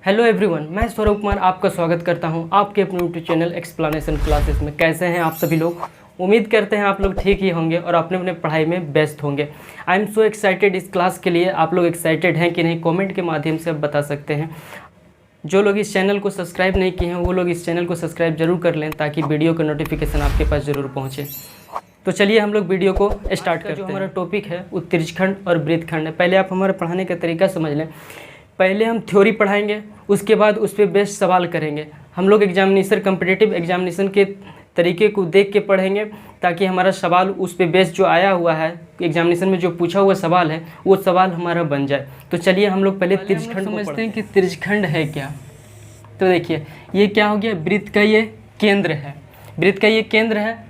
Hello everyone, मैं सौरभ कुमार आपका स्वागत करता हूं आपके अपने यूट्यूब चैनल एक्सप्लेनेशन क्लासेस में। कैसे हैं आप सभी लोग? उम्मीद करते हैं आप लोग ठीक ही होंगे और अपने अपने पढ़ाई में व्यस्त होंगे। आई एम सो एक्साइटेड इस क्लास के लिए। आप लोग एक्साइटेड हैं कि नहीं, कमेंट के माध्यम से आप बता सकते हैं। जो लोग इस चैनल को सब्सक्राइब नहीं किए हैं वो लोग इस चैनल को सब्सक्राइब जरूर कर लें ताकि वीडियो का नोटिफिकेशन आपके पास ज़रूर पहुँचे। तो चलिए हम लोग वीडियो को स्टार्ट करते हैं। जो हमारा टॉपिक है वो त्रिज्यखंड और वृत्तखंड है। पहले आप हमारे पढ़ाने का तरीका समझ लें। पहले हम थ्योरी पढ़ाएंगे, उसके बाद उस पर बेस्ड सवाल करेंगे। हम लोग एग्जामिनेशन कम्पिटिटिव एग्जामिनेशन के तरीके को देख के पढ़ेंगे ताकि हमारा सवाल उस पर बेस्ड जो आया हुआ है एग्जामिनेशन में जो पूछा हुआ सवाल है वो सवाल हमारा बन जाए। तो चलिए हम लोग पहले त्रिज्यखंड समझते हैं कि त्रिज्यखंड है क्या। तो देखिए ये क्या हो गया, वृत्त का ये केंद्र है, वृत्त का ये केंद्र है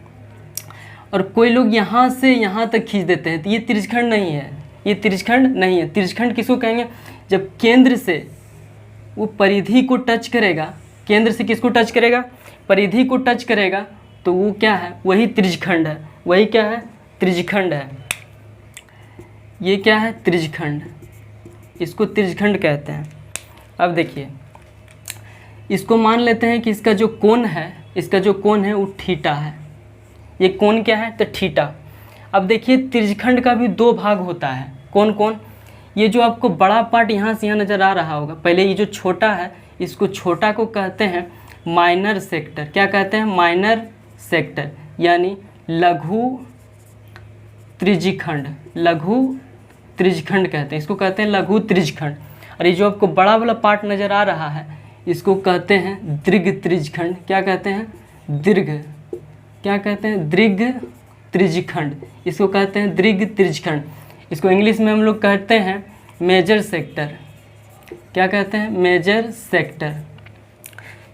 और कोई लोग यहाँ से यहाँ तक खींच देते हैं तो ये त्रिज्यखंड नहीं है, ये त्रिज्यखंड नहीं है। त्रिज्यखंड किसको कहेंगे? जब केंद्र से वो परिधि को टच करेगा, केंद्र से किसको टच करेगा? परिधि को टच करेगा तो वो क्या है? वही त्रिज्यखंड है। वही क्या है? त्रिज्यखंड है। ये क्या है? त्रिज्यखंड। इसको त्रिज्यखंड कहते हैं। अब देखिए इसको मान लेते हैं कि इसका जो कोण है, इसका जो कोण है वो थीटा है। ये कोण क्या है? तो थीटा। अब देखिए त्रिज्यखंड का भी दो भाग होता है। कौन कौन? ये जो आपको बड़ा पार्ट यहाँ से यहाँ नज़र आ रहा होगा, पहले ये जो छोटा है इसको छोटा को कहते हैं माइनर सेक्टर। क्या कहते हैं? माइनर सेक्टर, यानी लघु त्रिज्यखंड। लघु त्रिज्यखंड कहते हैं, इसको कहते हैं लघु त्रिज्यखंड। और ये जो आपको बड़ा वाला पार्ट नज़र आ रहा है इसको कहते हैं दीर्घ त्रिज्यखंड। क्या कहते हैं? दीर्घ। क्या कहते हैं? दीर्घ त्रिज्यखंड। इसको कहते हैं दीर्घ त्रिज्यखंड। इसको इंग्लिश में हम लोग कहते हैं मेजर सेक्टर। क्या कहते हैं? Major sector.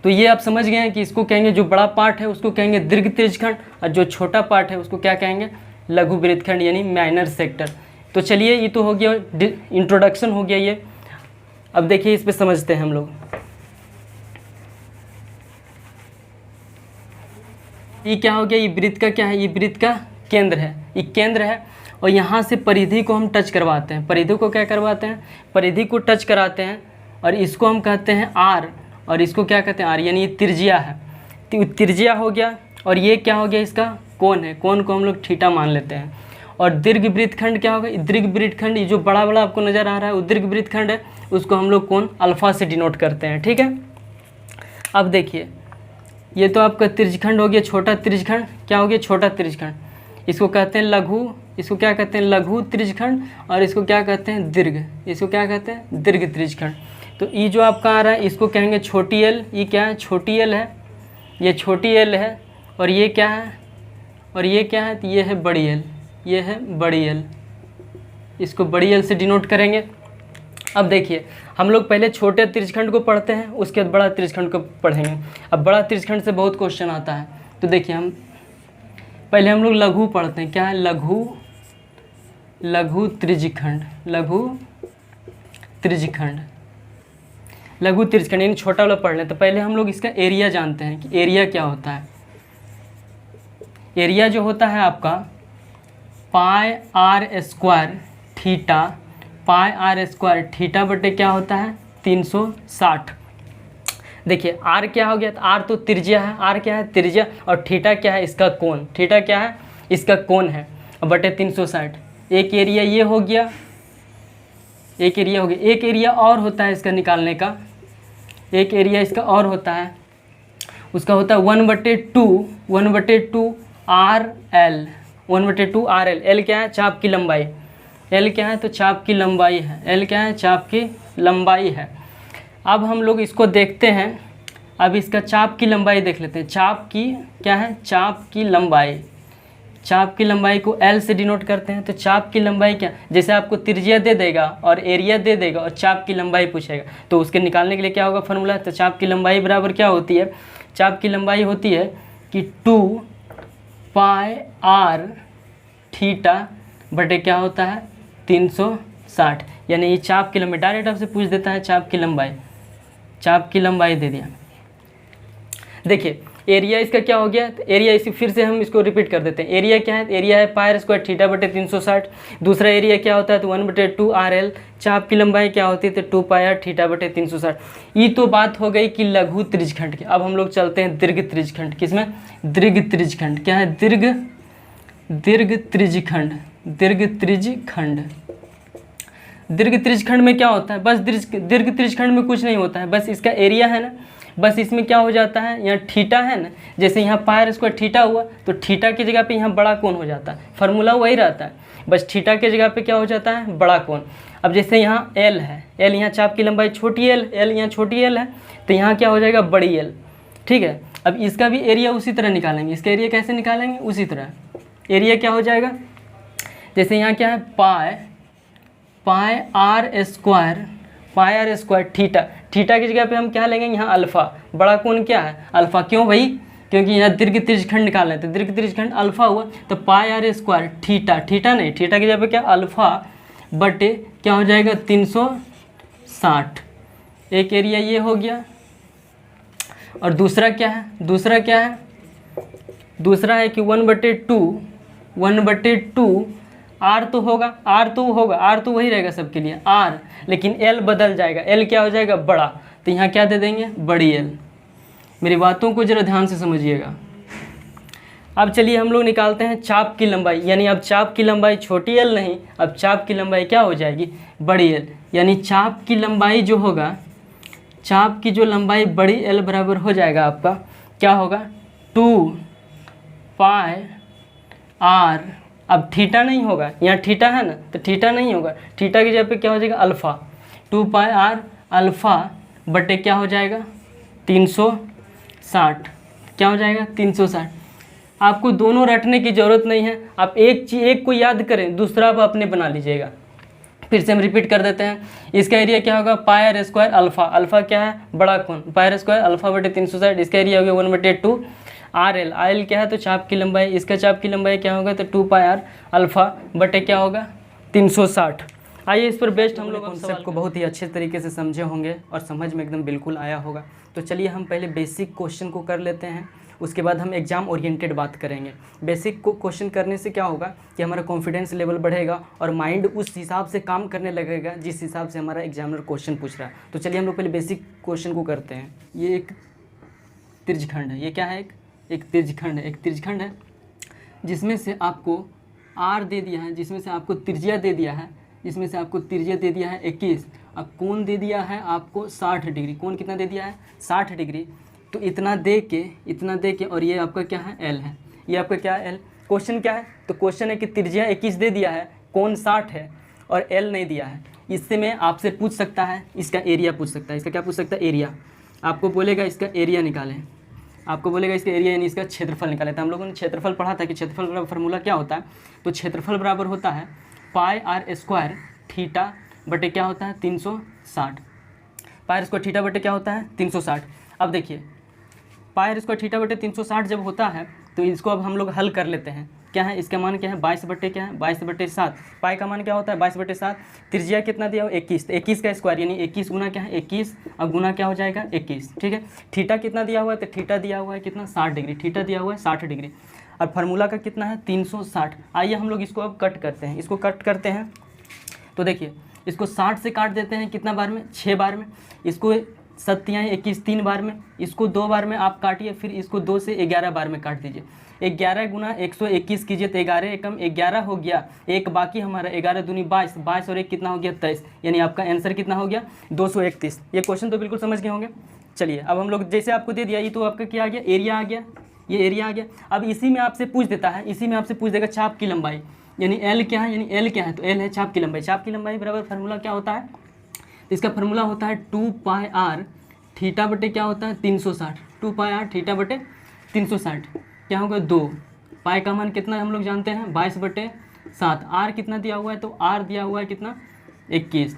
तो ये आप समझ गए हैं कि इसको कहेंगे, जो बड़ा पार्ट है उसको कहेंगे दीर्घ त्रिज्यखंड और जो छोटा पार्ट है उसको क्या कहेंगे? लघु वृत्तखंड यानी माइनर सेक्टर। तो चलिए ये तो हो गया, इंट्रोडक्शन हो गया ये। अब देखिए इस पे समझते हैं हम लोग। ये क्या हो गया? ये वृत्त का क्या है? ये वृत्त का केंद्र है, ये केंद्र है और यहाँ से परिधि को हम टच करवाते हैं। परिधि को क्या करवाते हैं? परिधि को टच कराते हैं और इसको हम कहते हैं आर और इसको क्या कहते हैं? आर, यानी ये त्रिज्या है। तो त्रिज्या हो गया और ये क्या हो गया? इसका कोण है। कोण को हम लोग थीटा मान लेते हैं। और दीर्घ वृत्तखंड क्या होगा? दीर्घ वृत्तखंड, ये जो बड़ा बड़ा आपको नज़र आ रहा है वो दीर्घ वृत्तखंड है, उसको हम लोग कोण अल्फा से डिनोट करते हैं। ठीक है। अब देखिए ये तो आपका त्रिज्यखंड हो गया, छोटा त्रिज्यखंड। क्या हो गया? छोटा त्रिज्यखंड। इसको कहते हैं लघु, इसको क्या कहते हैं? लघु त्रिज्यखंड। और इसको क्या कहते हैं? दीर्घ। इसको क्या कहते हैं? दीर्घ त्रिज्यखंड। तो ये जो आपका आ रहा है इसको कहेंगे छोटी एल। ये क्या है? छोटी एल है, ये छोटी एल है। और ये क्या है? और ये क्या है? तो ये है बड़ी एल, ये है बड़ी एल। इसको बड़ी एल से डिनोट करेंगे। अब देखिए हम लोग पहले छोटे त्रिज्यखंड को पढ़ते हैं, उसके बाद बड़ा त्रिज्यखंड को पढ़ेंगे। अब बड़ा त्रिज्यखंड से बहुत क्वेश्चन आता है। तो देखिए पहले हम लोग लघु पढ़ते हैं। क्या है? लघु त्रिज्यखंड। लघु त्रिज्यखंड, लघु त्रिज्यखंड यानी छोटा वाला पढ़ लें। तो पहले हम लोग इसका एरिया जानते हैं कि एरिया क्या होता है। एरिया जो होता है आपका pi r square theta, pi r square theta बटे क्या होता है? 360। देखिए आर क्या हो गया? आर तो त्रिज्या है, आर क्या है? त्रिज्या। और थीटा क्या है? इसका कोण। थीटा क्या है? इसका कोण है। बटे 360। एक एरिया ये हो गया, एक एरिया हो गया। एक एरिया और होता है इसका निकालने का, एक एरिया इसका और होता है, उसका होता है 1/2 R L. 1/2 R L. L क्या है? चाप की लंबाई। एल क्या है? तो चाप की लंबाई है। एल क्या है? चाप की लंबाई है। अब हम लोग इसको देखते हैं। अब इसका चाप की लंबाई देख लेते हैं। चाप की क्या है? चाप की लंबाई। चाप की लंबाई को एल से डिनोट करते हैं। तो चाप की लंबाई क्या? जैसे आपको त्रिज्या दे देगा और एरिया दे देगा और चाप की लंबाई पूछेगा तो उसके निकालने के लिए क्या होगा फॉर्मूला? तो चाप की लंबाई बराबर क्या होती है? चाप की लंबाई होती है कि 2 पाई आर थीटा बटे क्या होता है? 360। यानी ये चाप की लंबाई डायरेक्ट आपसे पूछ देता है चाप की लंबाई। चाप की लंबाई दे दिया। देखिए एरिया इसका क्या हो गया, तो एरिया इसी फिर से हम इसको रिपीट कर देते हैं। एरिया क्या है, एरिया है पाई आर स्क्वायर थीटा बटे 360। दूसरा एरिया क्या होता है, तो 1/2 RL। चाप की लंबाई क्या होती है, तो 2 पाई आर थीटा बटे 360। ये तो बात हो गई कि लघु त्रिज्यखंड की। अब हम लोग चलते हैं दीर्घ त्रिज्यखंड। किसमें, दीर्घ त्रिज्यखंड। क्या है, दीर्घ त्रिज्यखंड। दीर्घ त्रिज्यखंड। दीर्घ त्रिज्यखंड में क्या होता है, बस दीर्घ त्रिज्यखंड में कुछ नहीं होता है, बस इसका एरिया है ना, बस इसमें क्या हो जाता है, यहाँ थीटा है ना, जैसे यहाँ पाई आर स्क्वायर थीटा हुआ तो थीटा की जगह पे यहाँ बड़ा कोण हो जाता है, फार्मूला वही रहता है, बस थीटा की जगह पे क्या हो जाता है, बड़ा कोण। अब जैसे यहाँ एल है, एल यहाँ चाप की लंबाई छोटी एल, एल यहाँ छोटी एल है, तो यहाँ क्या हो जाएगा, बड़ी एल। ठीक है, अब इसका भी एरिया उसी तरह निकालेंगे। इसका एरिया कैसे निकालेंगे, उसी तरह। एरिया क्या हो जाएगा, जैसे यहाँ क्या है, पाई आर स्क्वायर थीटा। थीटा की जगह पे हम क्या लेंगे, यहाँ अल्फ़ा। बड़ा कोण क्या है, अल्फ़ा। क्यों भाई, क्योंकि यहाँ दीर्घ त्रिज्यखंड निकालना है, तो दीर्घ त्रिज्यखंड अल्फ़ा हुआ, तो पाई आर स्क्वायर थीटा, थीटा नहीं, थीटा की जगह पे क्या, अल्फ़ा बटे क्या हो जाएगा, 360। एक एरिया ये हो गया। और दूसरा क्या है, दूसरा है कि 1/2 आर तो होगा, आर तो वही रहेगा सबके लिए आर, लेकिन एल बदल जाएगा, एल क्या हो जाएगा, बड़ा। तो यहाँ क्या दे देंगे, बड़ी एल। मेरी बातों को जरा ध्यान से समझिएगा। अब चलिए हम लोग निकालते हैं चाप की लंबाई, यानी अब चाप की लंबाई छोटी एल नहीं, अब चाप की लंबाई क्या हो जाएगी, बड़ी एल। यानी चाप की लंबाई जो होगा, चाप की जो लंबाई बड़ी एल बराबर हो जाएगा आपका, क्या होगा, 2 पाई आर। अब थीटा नहीं होगा, यहाँ थीटा है ना, तो थीटा नहीं होगा, थीटा की जगह पे क्या हो जाएगा, अल्फ़ा। 2 पाई आर अल्फ़ा बटे क्या हो जाएगा, 360। क्या हो जाएगा, 360। आपको दोनों रटने की ज़रूरत नहीं है, आप एक को याद करें, दूसरा आप अपने बना लीजिएगा। फिर से हम रिपीट कर देते हैं। इसका एरिया क्या होगा, पाई आर स्क्वायर अल्फ़ा, अल्फ़ा क्या है, बड़ा कोण, पाई आर स्क्वायर अल्फ़ा बटे 360। इसका एरिया हो गया 1/2 RL। RL क्या है, तो चाप की लंबाई, इसका चाप की लंबाई क्या होगा, तो 2 पाई आर अल्फ़ा बटे क्या होगा, 360। आइए इस पर बेस्ड हम लोग कॉन्सेप्ट को बहुत ही अच्छे तरीके से समझे होंगे और समझ में एकदम बिल्कुल आया होगा। तो चलिए हम पहले बेसिक क्वेश्चन को कर लेते हैं, उसके बाद हम एग्ज़ाम ओरिएंटेड बात करेंगे। बेसिक क्वेश्चन करने से क्या होगा कि हमारा कॉन्फिडेंस लेवल बढ़ेगा और माइंड उस हिसाब से काम करने लगेगा जिस हिसाब से हमारा एग्जामिनर क्वेश्चन पूछ रहा है। तो चलिए हम लोग पहले बेसिक क्वेश्चन को करते हैं। ये एक त्रिज्यखंड है, ये क्या है, एक त्रिज्यखंड है जिसमें से आपको आर दे दिया है, जिसमें से आपको त्रिज्या दे दिया है, 21। अब कोण दे दिया है आपको 60 डिग्री। कोण कितना दे दिया है, 60 डिग्री। तो इतना दे के और ये आपका क्या है, एल है। ये आपका क्या है, एल। क्वेश्चन क्या है, तो क्वेश्चन है कि त्रिज्या 21 दे दिया है, कोण 60 है और एल नहीं दिया है। इससे मैं आपसे पूछ सकता है, इसका एरिया पूछ सकता है। इसका क्या पूछ सकता है, एरिया। आपको बोलेगा इसका एरिया निकालें, आपको बोलेगा इसका एरिया यानी इसका क्षेत्रफल निकाले। तो हम लोगों ने क्षेत्रफल पढ़ा था कि क्षेत्रफल का फार्मूला क्या होता है, तो क्षेत्रफल बराबर होता है पाई आर स्क्वायर थीटा बटे क्या होता है, 360। पाई आर स्क्वायर थीटा बटे क्या होता है, 360। अब देखिए पाई आर स्क्वायर थीटा बटे 360 जब होता है तो इसको अब हम लोग हल कर लेते हैं। क्या है, इसका मान क्या है, 22/7। पाई का मान क्या होता है, 22/7। त्रिज्या कितना दिया हो, 21। तो 21 का स्क्वायर यानी 21 गुना क्या है, 21। अब गुना क्या हो जाएगा, 21। ठीक है। थीटा कितना दिया हुआ है, तो थीटा दिया हुआ है कितना, 60 डिग्री। थीटा दिया हुआ है 60 डिग्री। और फार्मूला का कितना है, 360। आइए हम लोग इसको अब कट करते हैं। इसको कट करते हैं तो देखिए इसको 60 से काट देते हैं कितना बार में, 6 बार में। इसको 7 या 21 3 बार में, इसको 2 बार में आप काटिए, फिर इसको 2 से 11 बार में काट दीजिए। 11 गुना 121 कीजिए तो 11 एकम 11 हो गया, एक बाकी हमारा 11 दूनी 22, 22 और 1 कितना हो गया, 23। यानी आपका आंसर कितना हो गया, 231। ये क्वेश्चन तो बिल्कुल समझ गए होंगे। चलिए अब हम लोग जैसे आपको दे दिया, ये तो आपका क्या आ गया, एरिया आ गया, ये एरिया आ गया। अब इसी में आपसे पूछ देता है, इसी में आपसे पूछ देगा चाप की लंबाई, यानी एल क्या है, यानी एल क्या है, तो एल है चाप की लंबाई। चाप की लंबाई बराबर फार्मूला क्या होता है, तो इसका फार्मूला होता है 2 पाई आर थीटा बटे क्या होता है, 360। 2 पाई आर थीटा बटे 360 क्या होगा, 2। पाई का मान कितना हम लोग जानते हैं, 22/7। आर कितना दिया हुआ है, तो आर दिया हुआ है कितना, 21।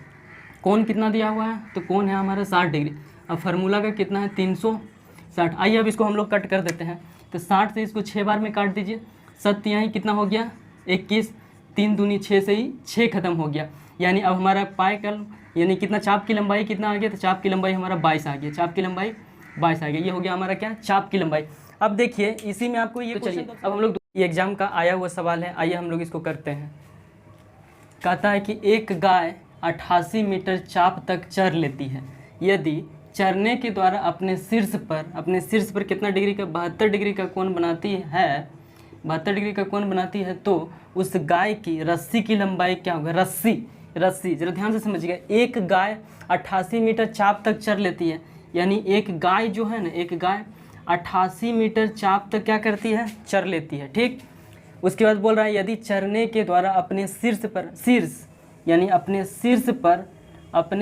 कोण कितना दिया हुआ है, तो कोण है हमारा 60 डिग्री। अब फार्मूला का कितना है, 360। आइए अब इसको हम लोग कट कर देते हैं। तो 60 से इसको 6 बार में काट दीजिए। 7 यहाँ कितना हो गया, 21। 3 दूनी 6 से ही 6 खत्म हो गया। यानी अब हमारा पाई का यानी कितना, चाप की लंबाई कितना आ गया, तो चाप की लंबाई हमारा 22 आ गया। चाप की लंबाई 22 आ गया। ये हो गया हमारा क्या, चाप की लंबाई। अब देखिए इसी में आपको ये चलिए अब हम लोग ये एग्जाम का आया हुआ सवाल है, आइए हम लोग इसको करते हैं। कहता है कि एक गाय 88 मीटर चाप तक चर लेती है, यदि चरने के द्वारा अपने शीर्ष पर कितना डिग्री का 72 डिग्री का कोण बनाती है, 72 डिग्री का कोण बनाती है, तो उस गाय की रस्सी की लंबाई क्या होगा। रस्सी जरा ध्यान से समझिएगा। एक गाय 88 मीटर चाप तक चर लेती है, यानी एक गाय जो है ना, एक गाय 88 मीटर चाप तक क्या करती है, चर लेती है। ठीक, उसके बाद बोल रहा है यदि चरने के द्वारा अपने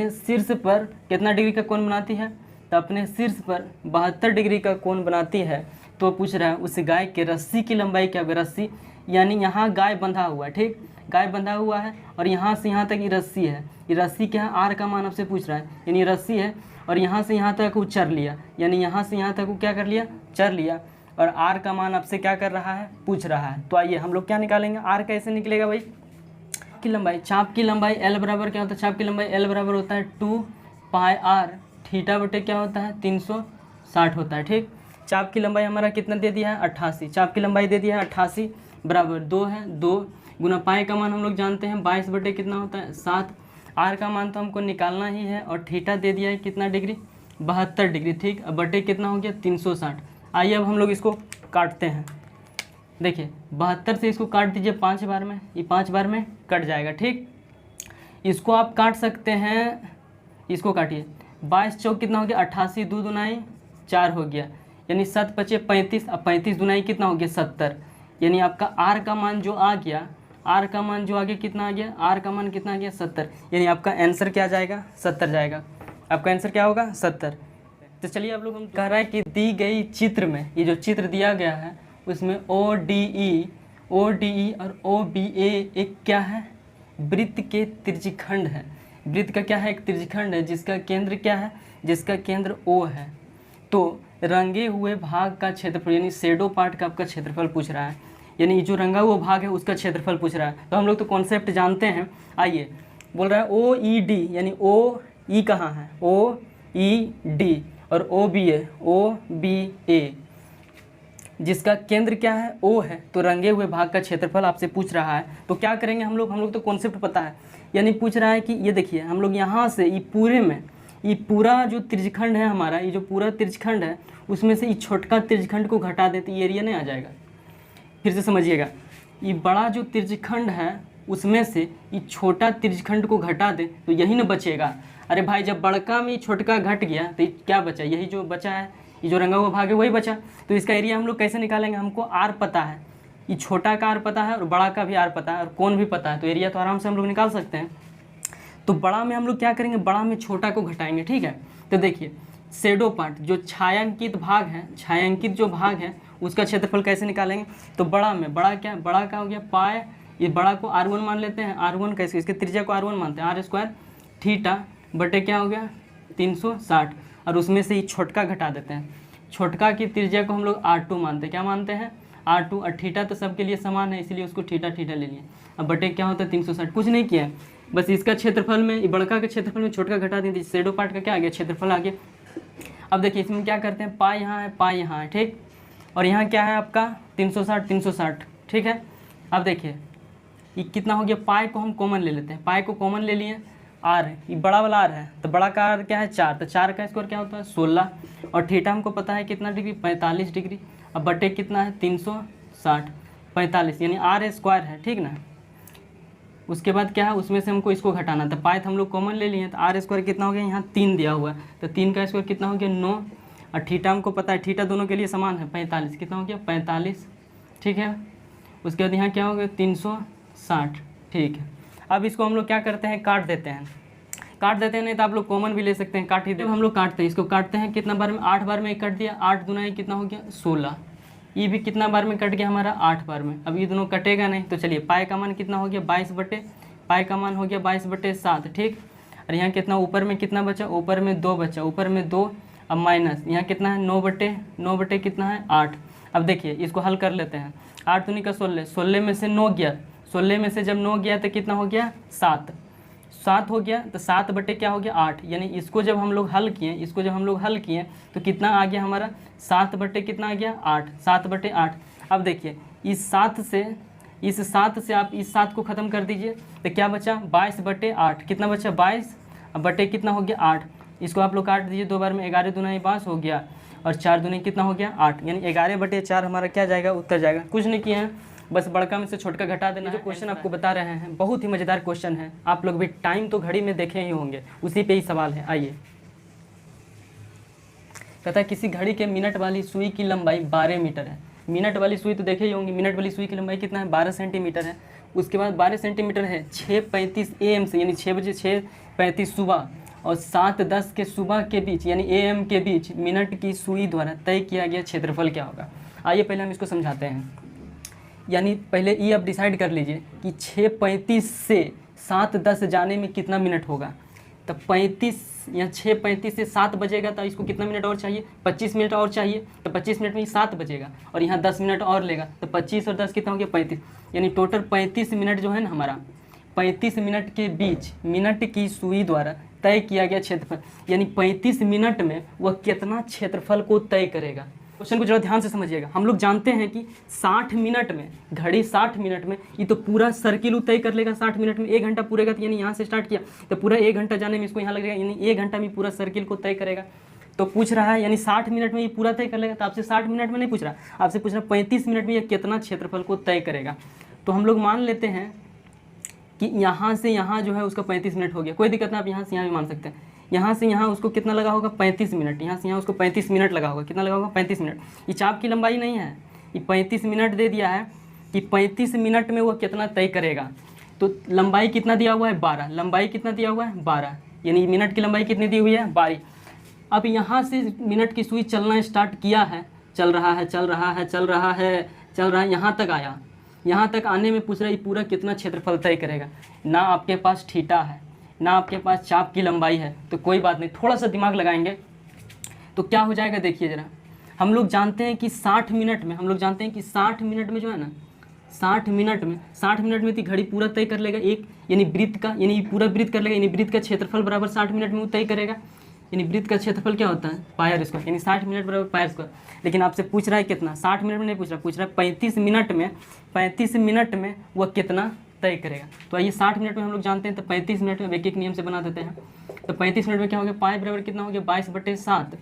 शीर्ष पर कितना डिग्री का कोण बनाती है, तो अपने शीर्ष पर 72 डिग्री का कोण बनाती है, तो पूछ रहा है उस गाय के रस्सी की लंबाई क्या होगी। रस्सी यानी यहाँ गाय बंधा हुआ है, ठीक, गाय बंधा हुआ है और यहाँ से यहाँ तक ये रस्सी है। ये रस्सी क्या है, आर का मान आपसे पूछ रहा है, यानी रस्सी है और यहाँ से यहाँ तक वो चर लिया, यानी यहाँ से यहाँ तक वो क्या कर लिया, चर लिया, और आर का मान आपसे क्या कर रहा है, पूछ रहा है। तो आइए हम लोग क्या निकालेंगे, आर कैसे निकलेगा भाई, की लंबाई, चाप की लंबाई एल बराबर क्या होता है, चाप की लंबाई एल बराबर होता है 2 पाई आर थीटा बटे क्या होता है 360 होता है। ठीक, चाप की लंबाई हमारा कितना दे दिया है 88, चाप की लंबाई दे दिया है 88 बराबर 2 है, 2 गुना पाई का मान हम लोग जानते हैं 22 बटे कितना होता है 7, आर का मान तो हमको निकालना ही है और थीटा दे दिया है कितना डिग्री 72 डिग्री। ठीक, अब बटे कितना हो गया 360। आइए अब हम लोग इसको काटते हैं। देखिए 72 से इसको काट दीजिए 5 बार में, ये 5 बार में कट जाएगा। ठीक, इसको आप काट सकते हैं, इसको काटिए 22 चौक कितना हो गया 88, 2 दुनाई 4 हो गया, यानी 7 पचे 35, अब 35 दुनाई कितना हो गया 70, यानी आपका आर का मान जो आ गया, आर का मान जो आगे कितना आ गया, आर का मान कितना आ गया 70, यानी आपका आंसर क्या जाएगा 70 जाएगा। आपका आंसर क्या होगा 70। तो चलिए अब लोग हम कह रहा है कि दी गई चित्र में, ये जो चित्र दिया गया है उसमें ODE और OBA एक क्या है, वृत्त के त्रिज्यखंड है। वृत्त का क्या है, एक त्रिज्यखंड है जिसका केंद्र क्या है, जिसका केंद्र O है। तो रंगे हुए भाग का क्षेत्रफल यानी शेडो पार्ट का आपका क्षेत्रफल पूछ रहा है, यानी जो रंगा हुआ भाग है उसका क्षेत्रफल पूछ रहा है। तो हम लोग तो कॉन्सेप्ट जानते हैं। आइए बोल रहा है OED यानी OE कहाँ है, OED और OBA जिसका केंद्र क्या है O है, तो रंगे हुए भाग का क्षेत्रफल आपसे पूछ रहा है। तो क्या करेंगे हम लोग तो कॉन्सेप्ट पता है, यानी पूछ रहा है कि ये देखिए हम लोग यहाँ से ये पूरे में, ये पूरा जो त्रिज्यखंड है हमारा, ये जो पूरा त्रिज्यखंड है उसमें से ये छोटका त्रिज्यखंड को घटा देते ये एरिया नहीं आ जाएगा। फिर से समझिएगा, ये बड़ा जो त्रिज्यखंड है उसमें से ये छोटा त्रिज्यखंड को घटा दे तो यही ना बचेगा। अरे भाई जब बड़का में छोटका घट गया तो क्या बचा, यही जो बचा है, ये जो रंगा हुआ भाग है वही बचा। तो इसका एरिया हम लोग कैसे निकालेंगे, हमको आर पता है, ये छोटा का आर पता है और बड़ा का भी आर पता है और कोण भी पता है, तो एरिया तो आराम से हम लोग निकाल सकते हैं। तो बड़ा में हम लोग क्या करेंगे, बड़ा में छोटा को घटाएंगे। ठीक है, तो देखिए शेडो पार्ट जो छायांकित भाग है, छायांकित जो भाग है उसका क्षेत्रफल कैसे निकालेंगे। तो बड़ा में, बड़ा क्या, बड़ा का हो गया पाए, ये बड़ा को R1 मान लेते हैं, R1 कैसे, इसके त्रिज्या को R1 मानते हैं, R स्क्वायर थीटा बटे क्या हो गया 360, और उसमें से ही छोटका घटा देते हैं। छोटका की त्रिज्या को हम लोग R2 मानते हैं, क्या मानते हैं R2, और थीटा तो सबके लिए समान है इसलिए उसको थीटा ले लिए। अब बटे क्या होता है 360, कुछ नहीं किया है, बस इसका क्षेत्रफल में, बड़का के क्षेत्रफल में छोटका घटा दें, शेडो पार्ट का क्या आ गया, क्षेत्रफल आ गया। अब देखिए इसमें क्या करते हैं, पाई यहाँ है, पाई यहाँ है, ठीक, और यहाँ क्या है आपका 360, ठीक है। अब देखिए ये कितना हो गया, पाई को हम कॉमन ले लेते हैं, पाई को कॉमन ले लिए, आर ये बड़ा वाला आर है, तो बड़ा का आर क्या है 4, तो 4 का स्क्वायर क्या होता है 16, और थीटा हमको पता है कितना डिग्री 45 डिग्री। अब बटे कितना है 360, 45 यानी आर स्क्वायर है, ठीक ना। उसके बाद क्या है, उसमें से हमको इसको घटाना था, पाई हम लोग कॉमन ले लिए, तो आर स्क्वायर कितना हो गया, यहाँ 3 दिया हुआ है, तो 3 का स्क्वायर कितना हो गया 9, और थीटा हमको पता है, थीटा दोनों के लिए समान है 45, कितना हो गया 45, ठीक है। उसके बाद यहाँ क्या हो गया 360, ठीक है। अब इसको हम लोग क्या करते हैं, काट देते हैं, नहीं तो आप लोग कॉमन भी ले सकते हैं, काट ही दे। हम लोग काटते हैं, इसको काटते हैं कितना बार में, 8 बार में कट दिया, 8 दूना ये कितना हो गया 16, ये भी कितना बार में कट गया हमारा 8 बार में। अब ये दोनों कटेगा नहीं, तो चलिए पाई का मान कितना हो गया 22 बटे, पाई का मान हो गया 22 बटे 7, ठीक। और यहाँ कितना ऊपर में कितना बचा, ऊपर में 2 बचा, ऊपर में 2, अब माइनस यहाँ कितना है 9 बटे कितना है 8। अब देखिए इसको हल कर लेते हैं, 8 दूनी का 16, 16 में से 9 गया, 16 में से जब 9 गया तो कितना हो गया 7, 7 हो गया, तो 7 बटे क्या हो गया 8, यानी इसको जब हम लोग हल किए तो कितना आ गया हमारा 7 बटे कितना आ गया 8, 7 बटे 8। अब देखिए इस 7 से आप इस 7 को ख़त्म कर दीजिए तो क्या बचा 22 बटे 8, कितना बचा 22 बटे कितना हो गया 8। इसको आप लोग काट दीजिए 2 बार में, 11 दूना 22 हो गया और 4 दूनी कितना हो गया 8, यानी 11 बटे 4 हमारा क्या जाएगा उत्तर जाएगा। कुछ नहीं किया है, बस बड़का में से छोटका घटा देना। जो क्वेश्चन आपको बता रहे हैं बहुत ही मज़ेदार क्वेश्चन है, आप लोग भी टाइम तो घड़ी में देखे ही होंगे, उसी पे ही सवाल है। आइए, कहता है किसी घड़ी के मिनट वाली सुई की लंबाई 12 मीटर है। मिनट वाली सुई तो देखे ही होंगे, मिनट वाली सुई की लंबाई कितना है 12 सेंटीमीटर है। उसके बाद 12 सेंटीमीटर है 6:35 AM से, यानी 6 बजे 6:35 सुबह और 7:10 के सुबह के बीच यानी AM के बीच मिनट की सुई द्वारा तय किया गया क्षेत्रफल क्या होगा। आइए पहले हम इसको समझाते हैं। यानी पहले ये आप डिसाइड कर लीजिए कि 6:35 से 7:10 जाने में कितना मिनट होगा। तो 35 या 6:35 से 7 बजेगा तो इसको कितना मिनट और चाहिए 25 मिनट और चाहिए, तो 25 मिनट में 7 बजेगा और यहाँ 10 मिनट और लेगा, तो 25 और 10 कितना हो गया 35, यानी टोटल 35 मिनट जो है ना हमारा 35 मिनट के बीच मिनट की सुई द्वारा तय किया गया क्षेत्रफल, यानी 35 मिनट में वह कितना क्षेत्रफल को तय करेगा। क्वेश्चन को जरा ध्यान से समझिएगा। हम लोग जानते हैं कि 60 मिनट में घड़ी 60 मिनट में ये तो पूरा सर्किल तय कर लेगा। 60 मिनट में 1 घंटा पूरेगा, तो यानी यहाँ से स्टार्ट किया तो पूरा 1 घंटा जाने में इसको यहाँ लगेगा, यानी 1 घंटा में पूरा सर्किल को तय करेगा। तो पूछ रहा है यानी 60 मिनट में ये पूरा तय कर लेगा, तो आपसे 60 मिनट में नहीं पूछ रहा, आपसे पूछ रहा 35 मिनट में ये कितना क्षेत्रफल को तय करेगा। तो हम लोग मान लेते हैं कि यहाँ से यहाँ जो है उसका 35 मिनट हो गया, कोई दिक्कत नहीं, आप यहाँ से यहाँ भी मान सकते हैं। यहाँ से यहाँ उसको कितना लगा होगा 35 मिनट, यहाँ से यहाँ उसको 35 मिनट लगा होगा, कितना लगा होगा 35 मिनट। ये चाप की लंबाई नहीं है, ये 35 मिनट दे दिया है कि 35 मिनट में वो कितना तय करेगा। तो लंबाई कितना दिया हुआ है 12, लंबाई कितना दिया हुआ है 12, यानी मिनट की लंबाई कितनी दी हुई है 12। अब यहाँ से मिनट की सुई चलना स्टार्ट किया है, चल रहा है, यहाँ तक आया। यहाँ तक आने में पूछ रहा है पूरा कितना क्षेत्रफल तय करेगा। ना आपके पास थीटा है, ना आपके पास चाप की लंबाई है, तो कोई बात नहीं, थोड़ा सा दिमाग लगाएंगे तो क्या हो जाएगा। देखिए ज़रा, हम लोग जानते हैं कि 60 मिनट में जो है ना 60 मिनट में तो घड़ी पूरा तय कर लेगा एक, यानी वृत्त का, यानी पूरा वृत्त कर लेगा, यानी वृत्त का क्षेत्रफल बराबर 60 मिनट में वो तय करेगा। यानी वृत्त का क्षेत्रफल क्या होता है पायर स्क्वायर, यानी 60 मिनट बराबर पायर स्क्वायर। लेकिन आपसे पूछ रहा है कितना 60 मिनट में नहीं पूछ रहा है 35 मिनट में वह कितना तय करेगा। तो आइए 60 मिनट में हम लोग जानते हैं, तो 35 मिनट में एक नियम से बना देते हैं। तो 35 मिनट में क्या हो गया पाई बराबर कितना हो गया 22/7।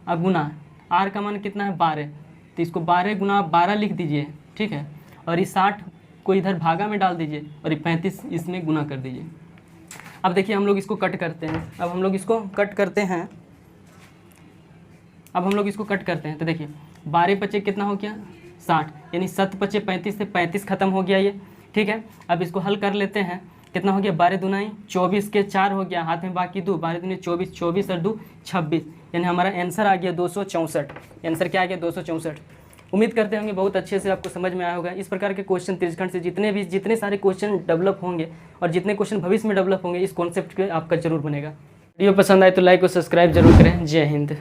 अब गुना आर का मान कितना है 12, तो इसको 12 गुना 12 लिख दीजिए, ठीक है। और इस 60 को इधर भागा में डाल दीजिए और ये 35 इसमें गुना कर दीजिए। अब देखिए हम लोग इसको कट करते हैं, तो देखिए 12 पचे कितना हो गया 60, यानी 7 पचे 35 से 35 खत्म हो गया ये, ठीक है। अब इसको हल कर लेते हैं, कितना हो गया 12 दूनाई 24 के 4 हो गया, हाथ में बाकी 2, 12 दूनी 24, 24 और 2 26, यानी हमारा आंसर आ गया 264। आंसर क्या आ गया 264। उम्मीद करते होंगे बहुत अच्छे से आपको समझ में आया होगा। इस प्रकार के क्वेश्चन त्रिज्यखंड से जितने सारे क्वेश्चन डेवलप होंगे और जितने क्वेश्चन भविष्य में डेवलप होंगे, इस कॉन्सेप्ट के आपका जरूर बनेगा। वीडियो पसंद आए तो लाइक और सब्सक्राइब जरूर करें। जय हिंद।